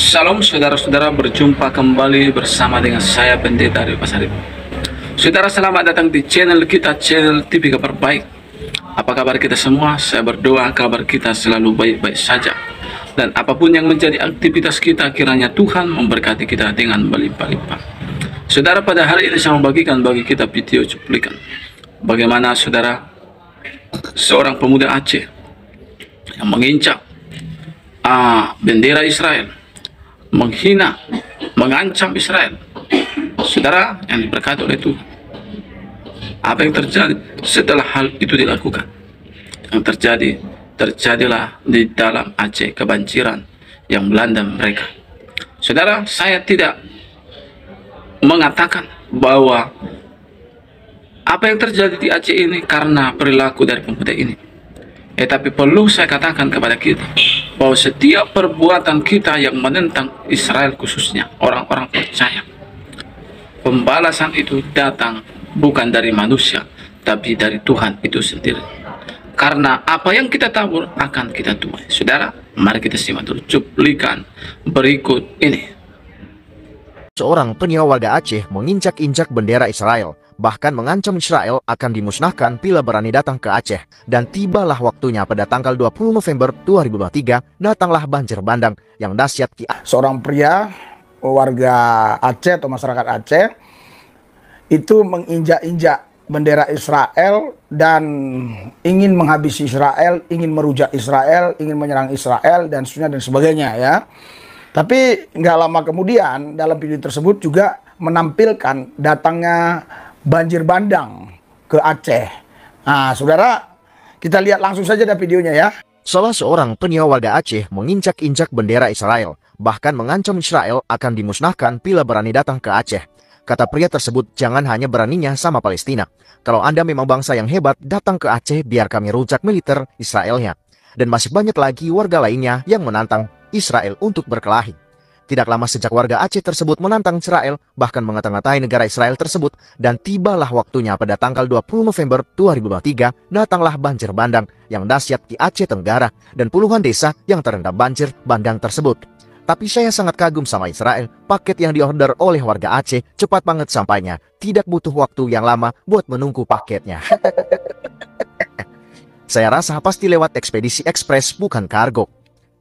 Salam saudara-saudara, berjumpa kembali bersama dengan saya Pendeta dari Pasar Ibu. Saudara, selamat datang di channel kita, channel TV Kabar Baik. Apa kabar kita semua? Saya berdoa kabar kita selalu baik-baik saja. Dan apapun yang menjadi aktivitas kita, kiranya Tuhan memberkati kita dengan berlimpah-limpah. Saudara, pada hari ini saya membagikan bagi kita video cuplikan bagaimana saudara seorang pemuda Aceh yang menginjak bendera Israel, menghina, mengancam Israel. Saudara yang diberkati oleh Tuhan, apa yang terjadi setelah hal itu dilakukan? Yang terjadilah di dalam Aceh kebanjiran yang melanda mereka. Saudara, saya tidak mengatakan bahwa apa yang terjadi di Aceh ini karena perilaku dari pemuda ini. Tapi perlu saya katakan kepada kita bahwa setiap perbuatan kita yang menentang Israel, khususnya orang-orang percaya, pembalasan itu datang bukan dari manusia, tapi dari Tuhan itu sendiri. Karena apa yang kita tabur akan kita tuai. Saudara, mari kita simak dulu cuplikan berikut ini. Seorang pria warga Aceh menginjak-injak bendera Israel, bahkan mengancam Israel akan dimusnahkan bila berani datang ke Aceh. Dan tibalah waktunya pada tanggal 20 November 2023, datanglah banjir bandang yang dahsyat. Seorang pria warga Aceh atau masyarakat Aceh itu menginjak-injak bendera Israel dan ingin menghabisi Israel, ingin merujak Israel, ingin menyerang Israel dan sebagainya ya. Tapi nggak lama kemudian dalam video tersebut juga menampilkan datangnya banjir bandang ke Aceh. Nah, saudara, kita lihat langsung saja ada videonya ya. Salah seorang pria warga Aceh menginjak-injak bendera Israel, bahkan mengancam Israel akan dimusnahkan bila berani datang ke Aceh. Kata pria tersebut, jangan hanya beraninya sama Palestina. Kalau Anda memang bangsa yang hebat, datang ke Aceh biar kami rujak militer Israelnya. Dan masih banyak lagi warga lainnya yang menantang Israel untuk berkelahi. Tidak lama sejak warga Aceh tersebut menantang Israel, bahkan mengata-ngatai negara Israel tersebut, dan tibalah waktunya pada tanggal 20 November 2023, datanglah banjir bandang yang dahsyat di Aceh Tenggara, dan puluhan desa yang terendam banjir bandang tersebut. Tapi saya sangat kagum sama Israel, paket yang diorder oleh warga Aceh cepat banget sampainya, tidak butuh waktu yang lama buat menunggu paketnya. Saya rasa pasti lewat ekspedisi ekspres bukan kargo.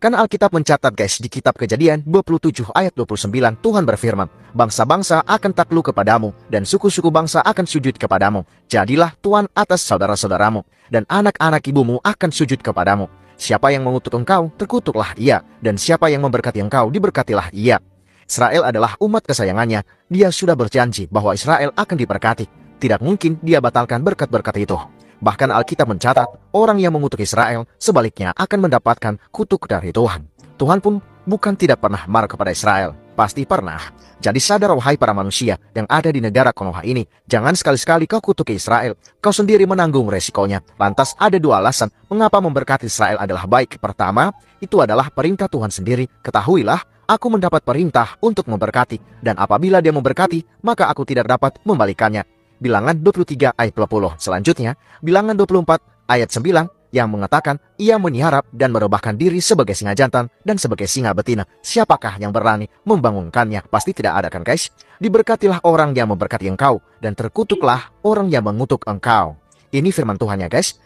Karena Alkitab mencatat guys, di kitab Kejadian 27 ayat 29 Tuhan berfirman, bangsa-bangsa akan takluk kepadamu dan suku-suku bangsa akan sujud kepadamu. Jadilah tuan atas saudara-saudaramu dan anak-anak ibumu akan sujud kepadamu. Siapa yang mengutuk engkau, terkutuklah ia, dan siapa yang memberkati engkau, diberkatilah ia. Israel adalah umat kesayangannya. Dia sudah berjanji bahwa Israel akan diberkati. Tidak mungkin dia batalkan berkat-berkat itu. Bahkan Alkitab mencatat, orang yang mengutuk Israel sebaliknya akan mendapatkan kutuk dari Tuhan. Tuhan pun bukan tidak pernah marah kepada Israel, pasti pernah. Jadi sadar wahai para manusia yang ada di negara Konoha ini, jangan sekali-sekali kau kutuki Israel, kau sendiri menanggung resikonya. Lantas ada dua alasan mengapa memberkati Israel adalah baik. Pertama, itu adalah perintah Tuhan sendiri. Ketahuilah, aku mendapat perintah untuk memberkati, dan apabila dia memberkati, maka aku tidak dapat membalikannya. Bilangan 23 ayat 20. Selanjutnya, Bilangan 24 ayat 9 yang mengatakan, ia meniarap dan merebahkan diri sebagai singa jantan dan sebagai singa betina. Siapakah yang berani membangunkannya? Pasti tidak ada kan guys? Diberkatilah orang yang memberkati engkau, dan terkutuklah orang yang mengutuk engkau. Ini firman Tuhan ya guys.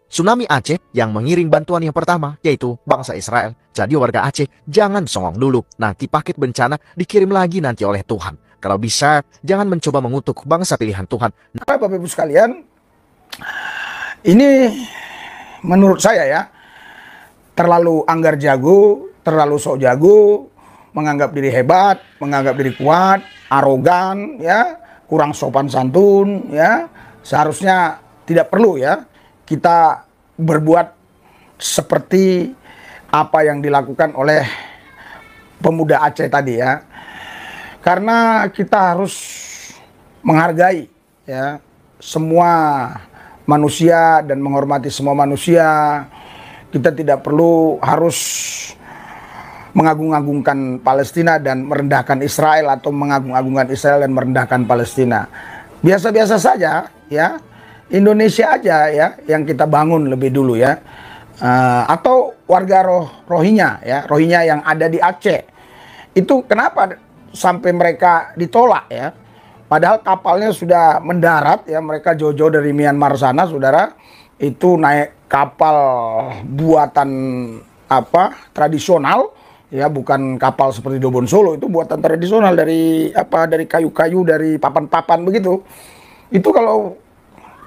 Tsunami Aceh yang mengiring bantuan yang pertama, yaitu bangsa Israel. Jadi warga Aceh, jangan songong dulu. Nanti paket bencana dikirim lagi nanti oleh Tuhan. Kalau bisa, jangan mencoba mengutuk bangsa pilihan Tuhan. Bapak Ibu sekalian, ini menurut saya ya, terlalu anggar jago, terlalu sok jago, menganggap diri hebat, menganggap diri kuat, arogan, ya, kurang sopan santun, ya. Seharusnya tidak perlu ya kita berbuat seperti apa yang dilakukan oleh pemuda Aceh tadi ya. Karena kita harus menghargai ya semua manusia dan menghormati semua manusia. Kita tidak perlu harus mengagung-agungkan Palestina dan merendahkan Israel, atau mengagung-agungkan Israel dan merendahkan Palestina. Biasa-biasa saja ya. Indonesia aja ya yang kita bangun lebih dulu ya. Atau warga Rohingya ya, Rohingya yang ada di Aceh. Itu kenapa sampai mereka ditolak ya? Padahal kapalnya sudah mendarat ya, mereka jauh-jauh dari Myanmar sana, saudara. Itu naik kapal buatan apa tradisional ya, bukan kapal seperti Dobon Solo, itu buatan tradisional dari apa, dari kayu-kayu, dari papan-papan begitu. Itu kalau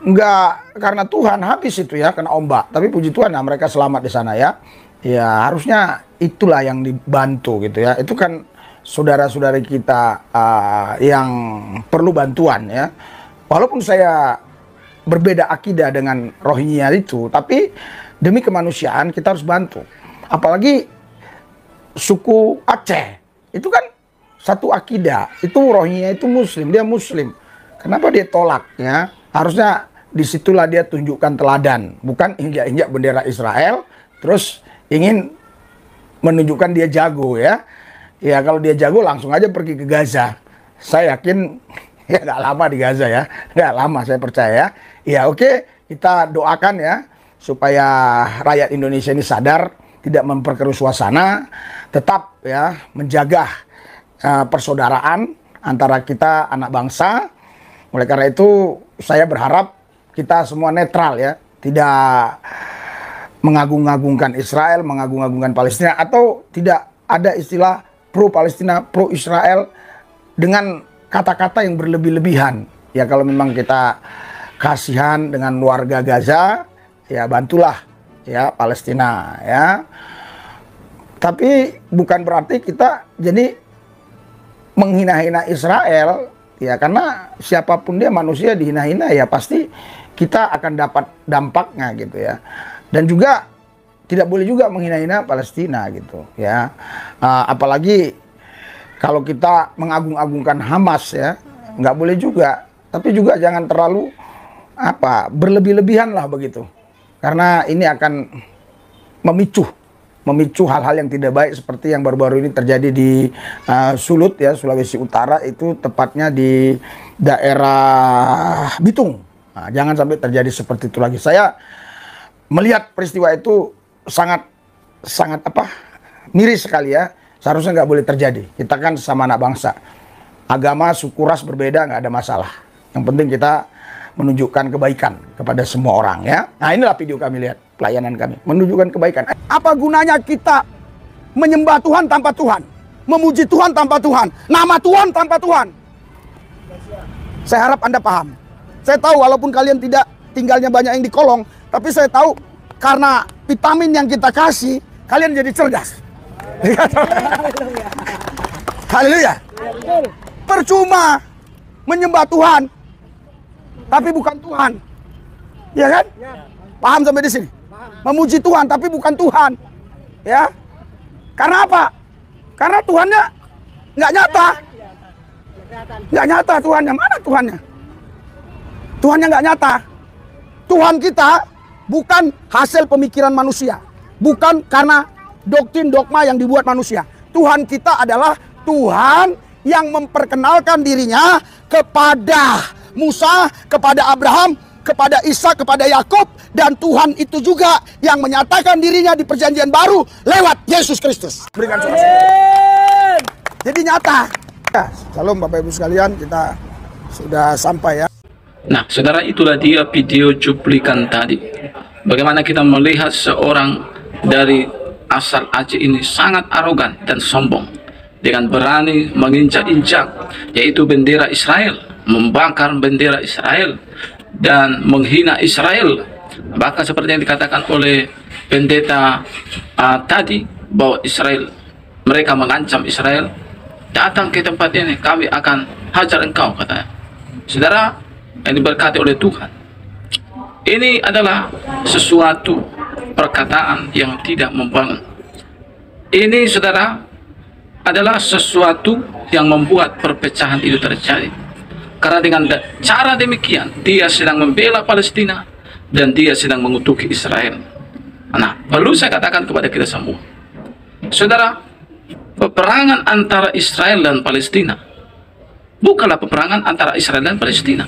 nggak karena Tuhan habis itu ya, kena ombak. Tapi puji Tuhan, nah, mereka selamat di sana ya. Ya harusnya itulah yang dibantu gitu ya. Itu kan saudara-saudari kita yang perlu bantuan ya. Walaupun saya berbeda akidah dengan Rohingya itu, tapi demi kemanusiaan kita harus bantu. Apalagi suku Aceh, itu kan satu akidah. Itu Rohingya itu Muslim, dia Muslim. Kenapa dia tolak ya? Harusnya disitulah dia tunjukkan teladan, bukan injak-injak bendera Israel, terus ingin menunjukkan dia jago ya. Ya kalau dia jago langsung aja pergi ke Gaza. Saya yakin ya nggak lama di Gaza ya, nggak lama saya percaya. Ya oke, kita doakan ya supaya rakyat Indonesia ini sadar, tidak memperkeruh suasana, tetap ya menjaga persaudaraan antara kita anak bangsa. Oleh karena itu saya berharap kita semua netral ya, tidak mengagung-agungkan Israel, mengagung-agungkan Palestina, atau tidak ada istilah pro Palestina, pro Israel dengan kata-kata yang berlebih-lebihan. Ya kalau memang kita kasihan dengan warga Gaza, ya bantulah ya Palestina ya. Tapi bukan berarti kita jadi menghina-hina Israel ya, karena siapapun dia manusia dihina-hina ya pasti kita akan dapat dampaknya gitu ya. Dan juga tidak boleh juga menghina-hina Palestina gitu ya. Apalagi kalau kita mengagung-agungkan Hamas ya, nggak boleh juga. Tapi juga jangan terlalu berlebih-lebihan lah begitu. Karena ini akan memicu hal-hal yang tidak baik seperti yang baru-baru ini terjadi di Sulut ya, Sulawesi Utara, itu tepatnya di daerah Bitung. Nah, jangan sampai terjadi seperti itu lagi. Saya melihat peristiwa itu sangat miris sekali ya. Seharusnya nggak boleh terjadi. Kita kan sama anak bangsa. Agama, suku, ras berbeda nggak ada masalah. Yang penting kita menunjukkan kebaikan kepada semua orang ya. Nah inilah video kami lihat, pelayanan kami menunjukkan kebaikan. Apa gunanya kita menyembah Tuhan tanpa Tuhan, memuji Tuhan tanpa Tuhan, nama Tuhan tanpa Tuhan? Saya harap Anda paham. Saya tahu walaupun kalian tidak tinggalnya banyak yang di kolong, tapi saya tahu karena vitamin yang kita kasih, kalian jadi cerdas. Haleluya. Percuma menyembah Tuhan tapi bukan Tuhan, ya kan? Paham sampai di sini? Memuji Tuhan tapi bukan Tuhan, ya? Karena apa? Karena Tuhannya nggak nyata, Tuhannya. Mana Tuhannya? Tuhannya nggak nyata. Tuhan kita bukan hasil pemikiran manusia, bukan karena doktrin dogma yang dibuat manusia. Tuhan kita adalah Tuhan yang memperkenalkan dirinya kepada Musa, kepada Abraham, kepada Isa, kepada Yakub, dan Tuhan itu juga yang menyatakan dirinya di perjanjian baru lewat Yesus Kristus. Berikan sorak. Jadi nyata. Ya, salam Bapak Ibu sekalian, kita sudah sampai ya. Nah, saudara, itulah dia video cuplikan tadi. Bagaimana kita melihat seorang dari asal Aceh ini sangat arogan dan sombong, dengan berani menginjak-injak yaitu bendera Israel, membakar bendera Israel dan menghina Israel. Bahkan seperti yang dikatakan oleh pendeta tadi, bahwa Israel, mereka mengancam Israel, datang ke tempat ini kami akan hajar engkau, katanya. Saudara yang diberkati oleh Tuhan, ini adalah sesuatu perkataan yang tidak membangun. Ini, saudara, adalah sesuatu yang membuat perpecahan itu terjadi. Karena dengan cara demikian, dia sedang membela Palestina dan dia sedang mengutuki Israel. Nah, perlu saya katakan kepada kita semua, saudara, peperangan antara Israel dan Palestina bukanlah peperangan antara Israel dan Palestina,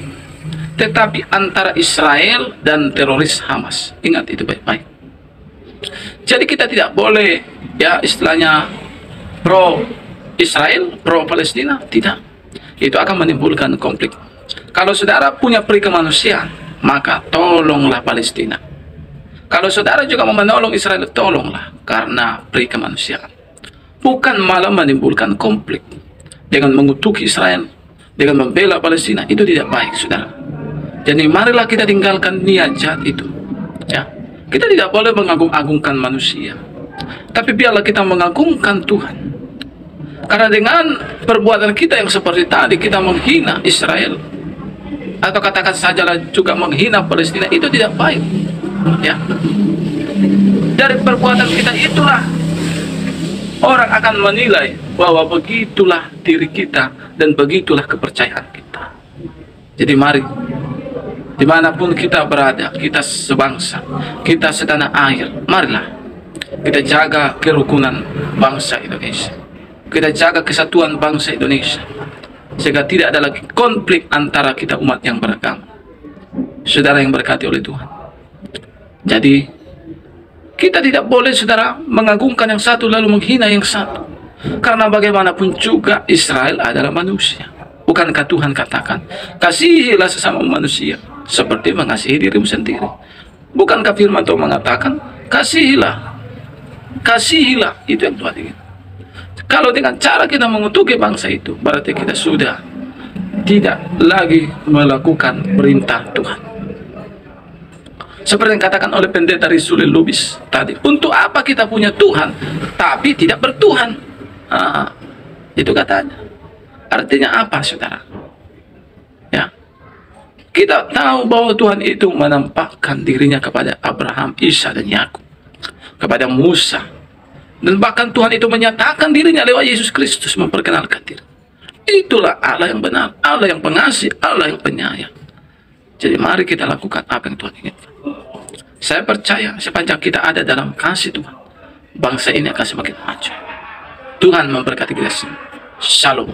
tetapi antara Israel dan teroris Hamas. Ingat itu baik-baik. Jadi kita tidak boleh ya istilahnya pro Israel, pro Palestina? Tidak. Itu akan menimbulkan konflik. Kalau saudara punya peri kemanusiaan, maka tolonglah Palestina. Kalau saudara juga mau menolong Israel, tolonglah, karena peri kemanusiaan. Bukan malah menimbulkan konflik dengan mengutuki Israel, dengan membela Palestina. Itu tidak baik, saudara. Jadi marilah kita tinggalkan niat jahat itu. Ya, kita tidak boleh mengagung-agungkan manusia, tapi biarlah kita mengagungkan Tuhan. Karena dengan perbuatan kita yang seperti tadi, kita menghina Israel, atau katakan sajalah juga menghina Palestina, itu tidak baik. Ya, dari perbuatan kita itulah orang akan menilai bahwa begitulah diri kita dan begitulah kepercayaan kita. Jadi mari, dimanapun kita berada, kita sebangsa, kita setanah air, marilah kita jaga kerukunan bangsa Indonesia, kita jaga kesatuan bangsa Indonesia, sehingga tidak ada lagi konflik antara kita umat yang beragama. Saudara yang berkati oleh Tuhan, jadi kita tidak boleh, saudara, mengagungkan yang satu lalu menghina yang satu, karena bagaimanapun juga Israel adalah manusia. Bukankah Tuhan katakan, kasihilah sesama manusia seperti mengasihi dirimu sendiri? Bukankah firman Tuhan mengatakan, kasihilah, kasihilah, itu yang Tuhan ingin. Kalau dengan cara kita mengutuki bangsa itu, berarti kita sudah tidak lagi melakukan perintah Tuhan. Seperti yang katakan oleh pendeta Rizulil Lubis tadi, untuk apa kita punya Tuhan tapi tidak bertuhan? Itu katanya. Artinya apa, saudara? Ya, kita tahu bahwa Tuhan itu menampakkan dirinya kepada Abraham, Isa, dan Yakub, kepada Musa, dan bahkan Tuhan itu menyatakan dirinya lewat Yesus Kristus, memperkenalkan diri. Itulah Allah yang benar, Allah yang pengasih, Allah yang penyayang. Jadi mari kita lakukan apa yang Tuhan inginkan. Saya percaya sepanjang kita ada dalam kasih Tuhan, bangsa ini akan semakin maju. Tuhan memberkati kita semua. Shalom.